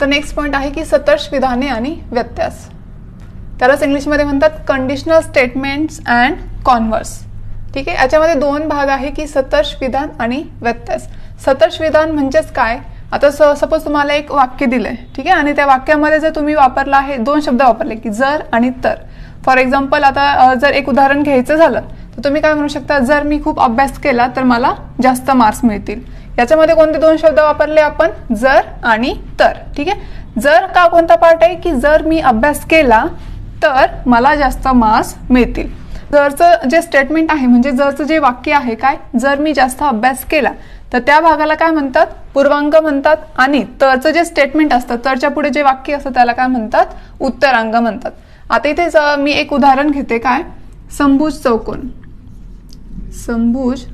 तर next point आहे की सतर्श विधाने आणि व्यत्यास. त्यालाच इंग्लिशमध्ये म्हणतात कंडिशनल स्टेटमेंट्स अँड कॉन्व्हर्स. ठीक आहे, याच्यामध्ये दोन भाग आहे की सतर्श विधान आणि व्यत्यास. सतर्श विधान म्हणजेच काय, आता सपोज तुम्हाला एक वाक्य दिलंय, ठीक आहे, आणि त्या वाक्यामध्ये जर तुम्ही वापरला आहे, दोन शब्द वापरले की जर आणि तर. फॉर एक्झाम्पल आता जर एक उदाहरण घ्यायचं झालं तर तुम्ही काय म्हणू शकता, जर मी खूप अभ्यास केला तर मला जास्त मार्क्स मिळतील. याच्यामध्ये कोणते दोन शब्द वापरले आपण, जर आणि तर. ठीक आहे, जर का कोणता पार्ट आहे की जर मी अभ्यास केला तर मला जास्त मार्क्स मिळतील. जरचं जे स्टेटमेंट आहे म्हणजे जरचं जे वाक्य आहे काय, जर मी जास्त अभ्यास केला तर त्या भागाला काय म्हणतात, पूर्वांग म्हणतात. आणि तरचं जे स्टेटमेंट असतं, तरच्या पुढे जे वाक्य असतं त्याला काय म्हणतात, उत्तरांग म्हणतात. आता इथे मी एक उदाहरण घेते, काय, समभुज चौकोन. समभुज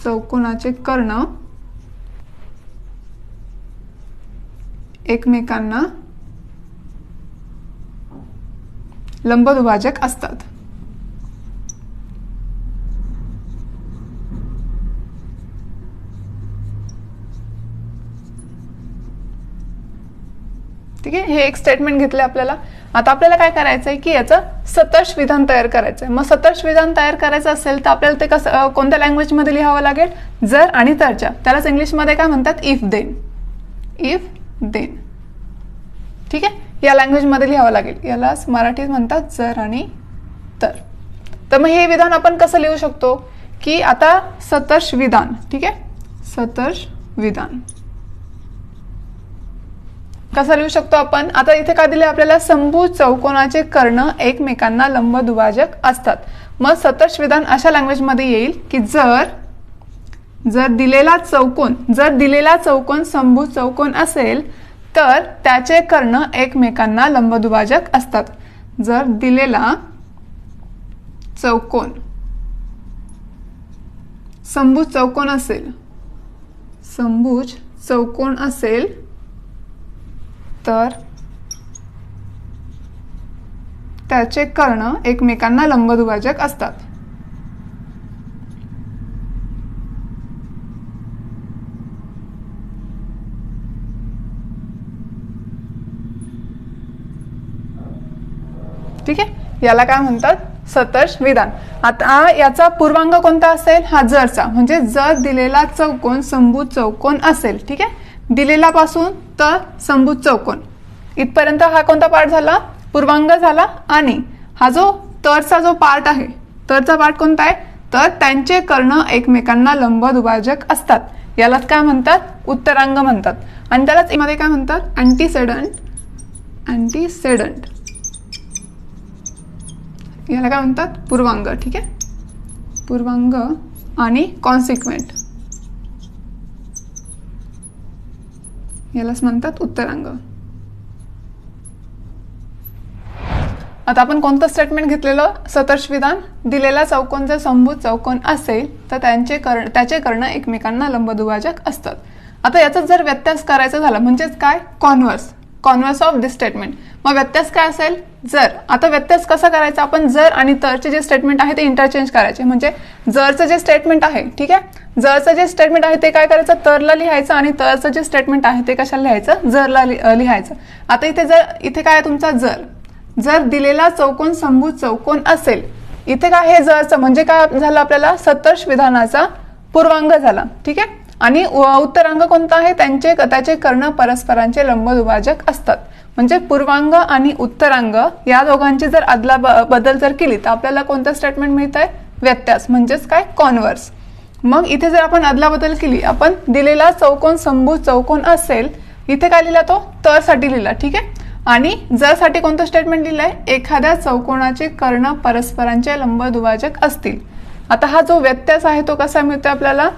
चौकोनाचे कर्ण एकमेकांना लंबदुभाजक असतात. ठीक आहे, हे एक स्टेटमेंट घेतलं आपल्याला. आता आपल्याला काय करायचंय की याचं सतर्श विधान तयार करायचंय. मग सतर्श विधान तयार करायचं असेल तर आपल्याला ते कसं, कोणत्या लँग्वेज मध्ये लिहावं लागेल, जर आणि तरच्या. त्यालाच इंग्लिशमध्ये काय म्हणतात, इफ देन. If then. ठीक आहे, या लँग्वेज मध्ये लिहावं लागेल. यालाच मराठीत म्हणतात जर आणि तर. तर मग हे विधान आपण कसं लिहू शकतो की आता सतर्श विधान. ठीक आहे, सतर्श विधान कसं लिहू शकतो आपण. आता इथे काय दिले आपल्याला, समभुज चौकोनाचे कर्ण एकमेकांना लंबदुभाजक असतात. मग सतर्श विधान अशा लँग्वेज मध्ये येईल की जर दिलेला चौकोन समभुज चौकोन असेल तर त्याचे कर्ण एकमेकांना लंबदुभाजक असतात. जर दिलेला चौकोन समभुज चौकोन असेल तर त्याचे कर्ण एकमेकांना लंबदुभाजक असतात. ठीक आहे, याला काय म्हणतात, सतर्श विधान. आता याचा पूर्वांग कोणता असेल, हा जरचा. म्हणजे जर दिलेला चौकोन समभुज चौकोन असेल, ठीक आहे, दिलेला पासून तर समभुज चौकोन इथपर्यंत हा कोणता पार्ट झाला, पूर्वांग झाला. आणि हा जो तरचा जो पार्ट आहे, तरचा पार्ट कोणता आहे, तर त्यांचे कर्ण एकमेकांना लंबदुभाजक असतात. यालाच काय म्हणतात, उत्तरांग म्हणतात. आणि त्यालाच मध्ये काय म्हणतात, अँटीसेडंट. याला काय म्हणतात, पूर्वांग. ठीक आहे, पूर्वांग आणि कॉन्सिक्वेंट यालाच म्हणतात उत्तरांग. आता आपण कोणतं स्टेटमेंट घेतलेलं, सतर्श विधान. दिलेला चौकोन जर समभुज चौकोन असेल तर त्याचे कर्ण एकमेकांना लंबदुभाजक असतात. आता याचा जर व्यत्यास करायचा झाला म्हणजेच काय, कॉन्व्हर्स ऑफ दिस स्टेटमेंट. मग व्यत्यास काय असेल, जर. आता व्यत्यास कसा करायचा, आपण जर आणि तरचे जे स्टेटमेंट आहे ते इंटरचेंज करायचे. म्हणजे जरचं जे स्टेटमेंट आहे, ठीक आहे, जरचं जे स्टेटमेंट आहे ते काय करायचं, तरला लिहायचं. आणि तरचं जे स्टेटमेंट आहे ते कशाला लिहायचं, जरला लिहायचं. आता इथे काय तुमचा जर दिलेला चौकोन समभुज चौकोन असेल, इथे काय हे जरचं म्हणजे काय झालं, आपल्याला सतर्श विधानाचा पूर्वांग झाला. ठीक आहे, आणि उत्तरांग कोणता आहे, त्याचे कर्ण परस्परांचे लंबदुभाजक असतात. म्हणजे पूर्वांग आणि उत्तरांग या दोघांची जर अदला बदल जर केली तर आपल्याला कोणतं स्टेटमेंट मिळत आहे, व्यत्यास म्हणजेच काय, कॉन्व्हर्स. मग इथे जर आपण अदला बदल केली, आपण दिलेला चौकोन समभुज चौकोन असेल, इथे काय लिहिला, तो तर साठी लिहिला. ठीक आहे, आणि जर साठी कोणतं स्टेटमेंट लिहिलंय, एखाद्या चौकोनाचे कर्ण परस्परांचे लंबदुभाजक असतील. आता हा जो व्यत्यास आहे तो कसा मिळतो आपल्याला,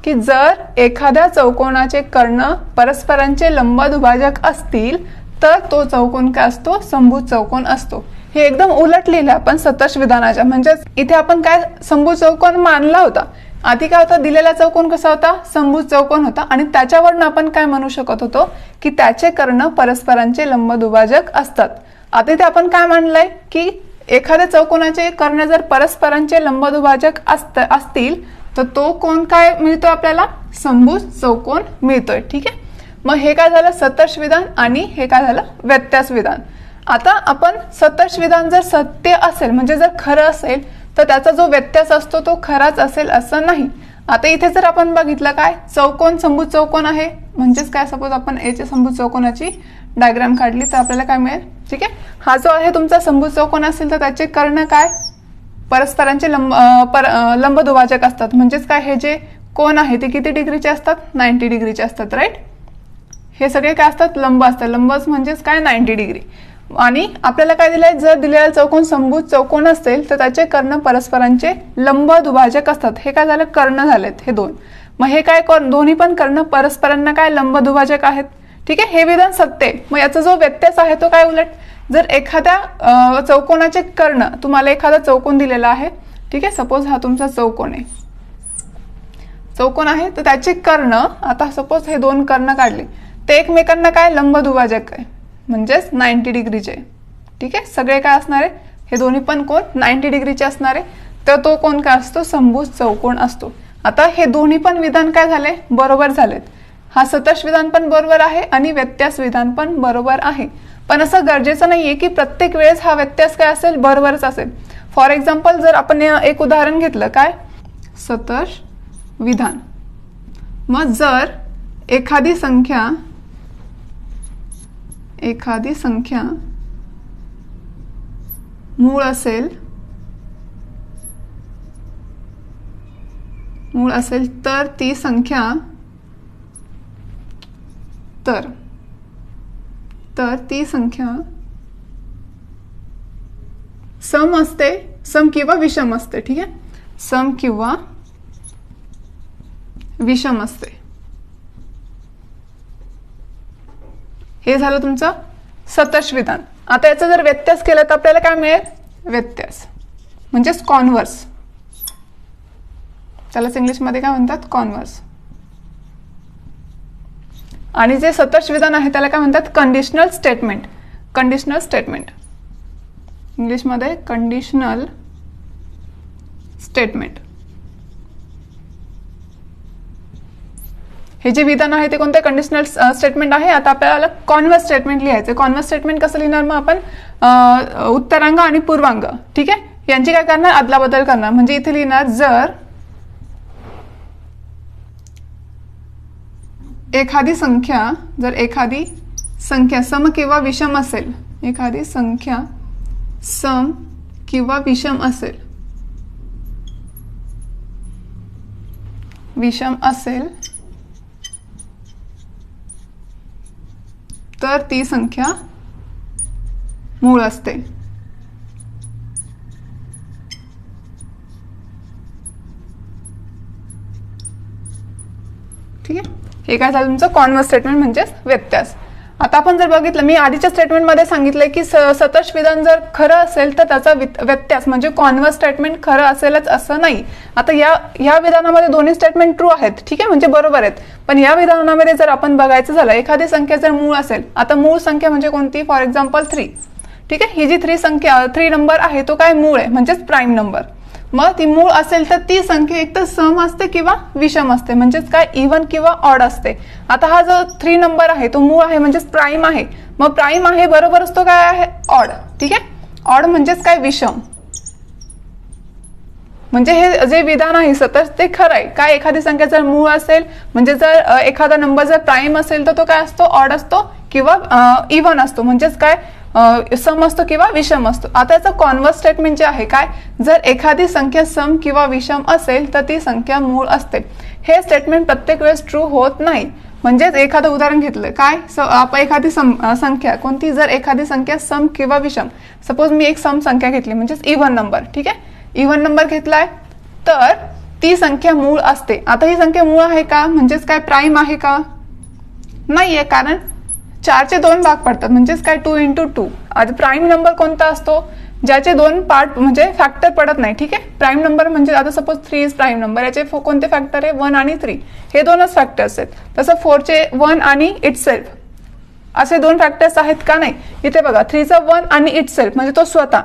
की जर एखाद्या चौकोनाचे कर्ण परस्परांचे लंबदुभाजक असतील तर तो चौकोन काय असतो, समभुज चौकोन असतो. हे एकदम उलट लिहिलं आपण सतर्श विधानाच्या. म्हणजे इथे आपण काय समभुज चौकोन मानला होता, आधी काय होता, दिलेला चौकोन कसा होता, समभुज चौकोन होता. आणि त्याच्यावरनं आपण काय म्हणू शकत होतो की त्याचे कर्ण परस्परांचे लंबदुभाजक असतात. आता इथे आपण काय मानलंय की एखाद्या चौकोनाचे कर्ण जर परस्परांचे लंबदुभाजक असतील तर तो कोण काय मिळतो आपल्याला, समभुज चौकोन मिळतोय. ठीक आहे, मग हे काय झालं सतर्श विधान आणि हे काय झालं व्यत्यास विधान. आता आपण सतर्श विधान जर सत्य असेल म्हणजे जर खरं असेल तर त्याचा जो व्यत्यास असतो तो खराच असेल असं नाही. आता इथे जर आपण बघितलं काय चौकोन समभुज चौकोन आहे म्हणजेच काय सपोज आपण एच्या समभुज चौकोनाची डायग्राम काढली तर आपल्याला काय मिळेल. ठीक आहे, हा जो आहे तुमचा समभुज चौकोन असेल तर त्याचे कर्ण काय परस्परांचे लंबदुभाजक असतात. म्हणजेच काय हे जे कोण आहे ते किती डिग्रीचे असतात 90 डिग्रीचे असतात. राईट, हे सगळे काय असतात लंब असतात. लंबच म्हणजेच काय 90 डिग्री. आणि आपल्याला काय दिलंय जर दिलेला चौकोन समभुज चौकोन असेल तर त्याचे कर्ण परस्परांचे लंब दुभाजक असतात. हे काय झालं कर्ण झालेत हे दोन. मग हे काय दोन्ही पण कर्ण परस्परांना काय लंब दुभाजक आहेत. ठीक आहे, हे विधान सत्य. मग याचा जो व्यत्यास आहे तो काय उलट जर एखाद्या चौकोनाचे कर्ण तुम्हाला एखादा चौकोन दिलेला आहे. ठीक आहे, सपोज हा तुमचा चौकोन आहे तर त्याचे कर्ण आता सपोज हे दोन कर्ण काढले ते एकमेकांना काय लंब दुभाजक आहे म्हणजेच 90 डिग्रीचे. ठीक आहे, सगळे काय असणार आहे हे दोन्ही पण कोण 90 डिग्रीचे असणार आहे. तर तो कोण काय असतो समभुज चौकोन असतो. आता हे दोन्ही पण विधान काय झाले बरोबर झालेत. हा सतर्श विधान पण बरोबर आहे आणि व्यत्यास विधान पण बरोबर आहे. पण असं गरजेचं नाहीये की प्रत्येक वेळेस हा व्यत्यास काय असेल बरोबरच असेल. फॉर एक्झाम्पल जर आपण एक उदाहरण घेतलं काय सतर्श विधान. मग जर एखादी संख्या मूळ असेल तर ती संख्या सम असते सम किंवा विषम असते. ठीक आहे, सम किंवा विषम असते. हे झालं तुमचं सतर्श विधान. आता याचा जर व्यत्यास केला तर आपल्याला काय मिळेल व्यत्यास म्हणजेच कॉन्व्हर्स. त्यालाच इंग्लिशमध्ये काय म्हणतात कॉन्व्हर्स. आणि जे सतर्श विधान आहे त्याला काय म्हणतात कंडिशनल स्टेटमेंट. इंग्लिशमध्ये कंडिशनल स्टेटमेंट. हे जे विधान आहे ते कोणते कंडिशनल स्टेटमेंट आहे. आता आपल्याला कॉन्व्हर्स स्टेटमेंट लिहायचं. कॉन्व्हर्स स्टेटमेंट कसं लिहिणार मग आपण उत्तरांग आणि पूर्वांग. ठीक आहे, यांची काय करणार अदलाबदल करणार. म्हणजे इथे लिहिणार जर एखादी संख्या सम किंवा विषम असेल तर ती संख्या मूळ असते. ठीक आहे, हे काय झालं तुमचं कॉन्व्हर्स स्टेटमेंट म्हणजेच व्यत्यास. आता आपण जर बघितलं मी आधीच्या स्टेटमेंटमध्ये सांगितलंय की सतर्श विधान जर खरं असेल तर त्याचा व्यत्यास म्हणजे कॉन्व्हर्स स्टेटमेंट खरं असेलच असं नाही. आता या विधानामध्ये दोन्ही स्टेटमेंट ट्रू आहेत. ठीक आहे, म्हणजे बरोबर आहेत. पण या विधानामध्ये जर आपण बघायचं झालं एखादी संख्या जर मूळ असेल. आता मूळ संख्या म्हणजे कोणती फॉर एक्झाम्पल 3. ठीक आहे, ही जी 3 नंबर आहे तो काय मूळ आहे म्हणजेच प्राईम नंबर. मग ती मूळ असेल तर ती संख्या एक तर सम असते किंवा विषम असते म्हणजेच काय इव्हन किंवा ऑड असते. आता हा जो 3 नंबर आहे तो मूळ आहे म्हणजेच प्राईम आहे. मग प्राईम आहे बरोबर असतो काय आहे ऑड. ठीक आहे, ऑड म्हणजेच काय विषम. म्हणजे हे जे विधान आहे सतत ते खरं आहे. काय एखादी संख्या जर मूळ असेल म्हणजे जर एखादा नंबर जर प्राईम असेल तर तो काय असतो ऑड असतो किंवा इव्हन असतो म्हणजेच काय सम असतो किंवा विषम असतो. आता याचं कॉन्व्हर्स स्टेटमेंट जे आहे काय जर एखादी संख्या सम किंवा विषम असेल तर ती संख्या मूळ असते. हे स्टेटमेंट प्रत्येक वेळेस ट्रू होत नाही. म्हणजेच एखादं उदाहरण घेतलं काय एखादी संख्या कोणती जर एखादी संख्या सम किंवा विषम सपोज मी एक सम संख्या घेतली म्हणजेच इव्हन नंबर. ठीक आहे, इव्हन नंबर घेतलाय तर ती संख्या मूळ असते. आता ही संख्या मूळ आहे का म्हणजेच काय प्राईम आहे का नाहीये कारण 4चे 2 भाग पडतात म्हणजेच काय 2 × 2. आता प्राईम नंबर कोणता असतो ज्याचे 2 पार्ट म्हणजे फॅक्टर पडत नाही. ठीक आहे, प्राईम नंबर म्हणजे आता सपोज 3 इज प्राईम नंबर. याचे कोणते फॅक्टर आहे 1 आणि 3 हे 2च फॅक्टर्स आहेत. तसं 4चे 1 आणि इटसेल्फ असे 2 फॅक्टर्स आहेत का नाही. इथे बघा 3चा 1 आणि इटसेल्फ म्हणजे तो स्वतः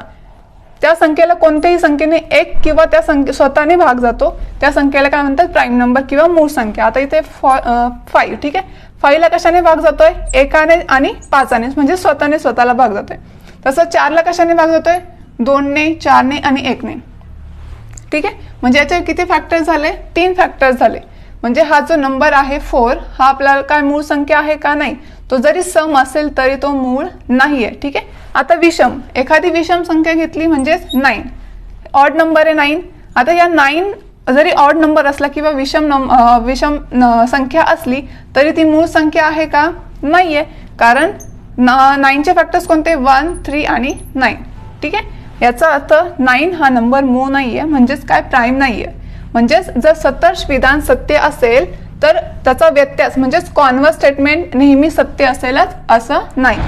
त्या संख्येला कोणत्याही संख्येने एक किंवा त्या स्वतःने भाग जातो त्या संख्येला काय म्हणतात, प्राईम नंबर किंवा मूळ संख्या. आता इथे 5, ठीक आहे. 5 ला कशाने भाग जातोय, एकाने आणि 5ने, म्हणजे स्वतःला भाग जातोय. तसं 4 ला कशाने भाग जातोय, 2ने, 4ने आणि 1ने. ठीक आहे. म्हणजे याचे किती फॅक्टर्स झाले, 3 फॅक्टर्स झाले. म्हणजे हा जो नंबर आहे 4 हा आपल्याला काय मूळ संख्या आहे का, नाही. तो जरी सम असेल तरी तो मूळ नाहीये. ठीक आहे. आता विषम, एखादी विषम संख्या घेतली म्हणजेच 9, ऑड नंबर आहे 9. आता या 9 जरी ऑड नंबर असला किंवा विषम संख्या असली तरी ती मूळ संख्या आहे का, नाहीये. कारण 9चे फॅक्टर्स कोणते, 1, 3 आणि 9. ठीक आहे. याचा अर्थ 9 हा नंबर मूळ नाहीये, म्हणजेच काय, प्राईम नाहीये. म्हणजेच जर सतर्श विधान सत्य असेल तर त्याचा व्यत्यास म्हणजेच कॉन्व्हर्स स्टेटमेंट नेहमी सत्य असेलच असं नाही.